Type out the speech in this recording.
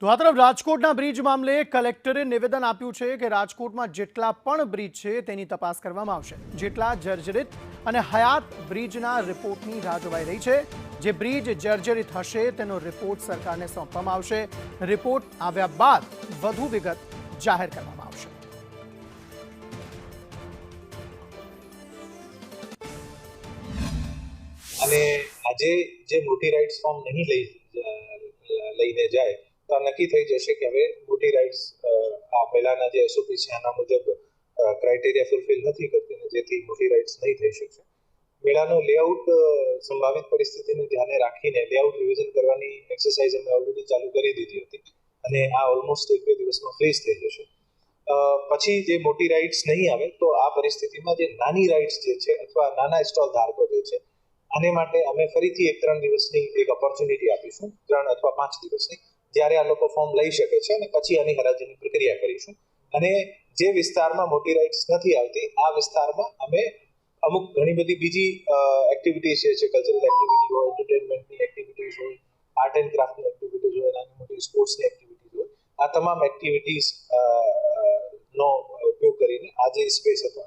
તો આ તરફ રાજકોટના બ્રિજ મામલે કલેક્ટરે નિવેદન આપ્યું છે કે રાજકોટમાં જેટલા પણ બ્રિજ છે તેની તપાસ કરવામાં આવશે। જેટલા જર્જરિત અને હયાત બ્રિજના રિપોર્ટની રાહ જોવાઈ રહી છે। જે બ્રિજ જર્જરિત હશે તેનો રિપોર્ટ સરકારને સોંપવામાં આવશે। રિપોર્ટ આવ્યા બાદ વધુ વિગત જાહેર કરવામાં આવશે। અને આજે જે મોટી રાઇડ્સ ફોર્મ નહીં લઈને જાય તો નક્કી થઈ જશે કે હવે મોટી રાઇડ્સ આ પહેલાના જે એસઓપી છે આના મુજબ ક્રાઇટેરિયા ફૂલફિલ નથી કરતી અને જેથી મોટી રાઇડ્સ નહીં થઈ શકશે। મેળાનો લેઆઉટ સંભવિત પરિસ્થિતિને ધ્યાને રાખીને લેઆઉટ રિવિઝન કરવાની એક્સરસાઇઝ અમે ઓલરેડી ચાલુ કરી દીધી હતી અને આ ઓલમોસ્ટ 1-2 દિવસમાં ફ્રીઝ થઈ જશે। પછી જે મોટી રાઇડ્સ નહીં આવે તો આ પરિસ્થિતિમાં જે નાની રાઇડ્સ જે છે અથવા નાના સ્ટોલ ધારકો જે છે આને માટે અમે ફરીથી 1-3 દિવસની એક ઓપોર્ચ્યુનિટી આપીશું, 3 અથવા 5 દિવસની, જ્યારે આ લોકો ફોર્મ લઈ શકે છે અને પછી આની હરાજીની પ્રક્રિયા કરીશું। અને જે વિસ્તારમાં મોટી રાઇડ્સ નથી આવતી આ વિસ્તારમાં અમે અમુક ઘણી બધી બીજી એક્ટિવિટીઝ છે, કલ્ચરલ એક્ટિવિટી હોય, એન્ટરટેનમેન્ટની એક્ટિવિટીઝ હોય, આર્ટ એન્ડ ક્રાફ્ટની એક્ટિવિટીઝ હોય, નાની મોટી સ્પોર્ટ્સની એક્ટિવિટીઝ હોય, આ તમામ એક્ટિવિટીઝ નો ઉપયોગ કરીને આ જે સ્પેસ હતો